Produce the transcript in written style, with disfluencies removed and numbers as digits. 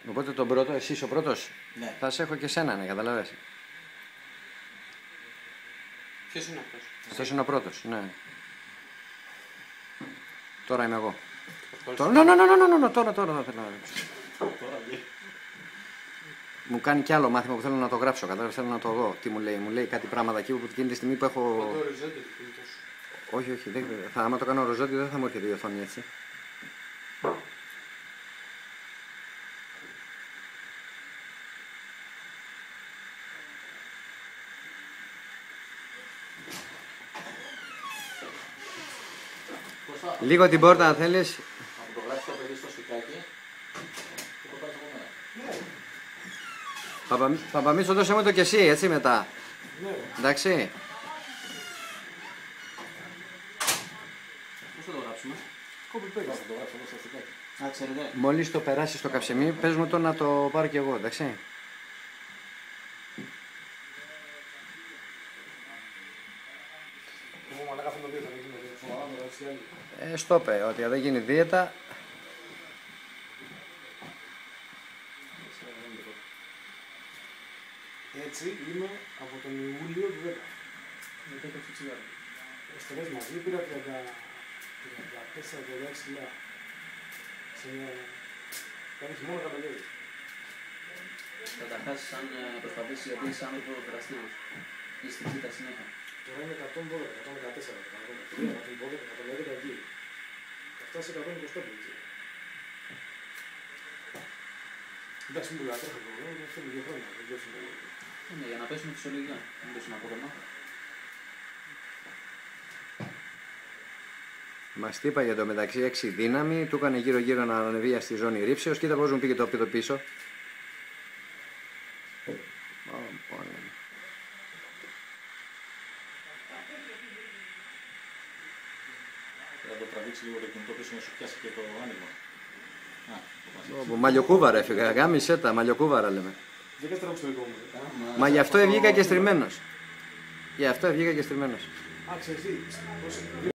Οπότε τον πρώτο, εσύ είσαι ο πρώτος. Ναι. Θα σε έχω και σένα, ναι, καταλαβες. Ποιος είναι αυτός? Αυτός είναι ο πρώτος, ναι. Τώρα είμαι εγώ. Αυτός. Τώρα θέλω να γράψω. Μου κάνει κι άλλο μάθημα που θέλω να το γράψω, κατάλαβες, θέλω να το δω. Τι μου λέει, κάτι πράγματα εκεί που εκείνη τη στιγμή που έχω... Το οριζόντιο είναι τόσο. Όχι, άμα το κάνω οριζόντιο δεν θα μου έρχεται η οθόνη έτσι. Λίγο την πόρτα αν θέλεις. Θα το γράψει το παιδί στο σπιτάκι και το πάρεις από μένα. Παπαμίτσο, δώσε μου το και εσύ, έτσι μετά. Ναι. Εντάξει. Πώς θα το γράψουμε? Κόμπι πέρα. Θα το γράψω εδώ στο σπιτάκι. Α, ξέρετε. Μόλις το περάσεις στο καψιμί, πες μου το να το πάρω κι εγώ, εντάξει. Εγώ μαλάκα αυτό το δύο θα γίνει σοβαρά με ρατσί άλλη. Στο είπε, ότι αν δεν γίνει δίαιτα, Έτσι είμαι από τον Ιούλιο του 10. Με 10 στο τσιγάρο. Στελές μαζί πήρα 34-36 κιλά. Σε μια... Κάνει χειμώνα καλοκαίρι. Καταρχάς, αν προσπαθήσεις, γιατί είσαι άνθρωπος δραστήριος. Είσαι στην ψήτα συνέχεια. Τώρα είμαι 112, 114, 113, 112, 111 εκεί. Θα φτάσει 125 έτσι. Εντάξει, μην το λατρέχω το λόγο, αυτό είναι 2 χρόνια. Ναι, για να πέσουμε φυσιολογικά. Δεν πέσουμε απότομα. μας τύπαγε το μεταξύ 6 δύναμη, του έκανε γύρω-γύρω να ανεβεί στη ζώνη ρήψεως. Κοίτα πώς μου πήγε το πίσω. Θα το τραβήξει λίγο το κινητό πίσω να σου πιάσει και το άνοιγμα. Μαλλιοκούβαρα έφυγα, γάμισε τα, μαλλιοκούβαρα λέμε. Δεν κάνεις τραβήξει το δικό μου. Μα γι' αυτό βγήκα και στριμμένος. Γι' αυτό βγήκα και στριμμένος. Α, ξέρεις τι,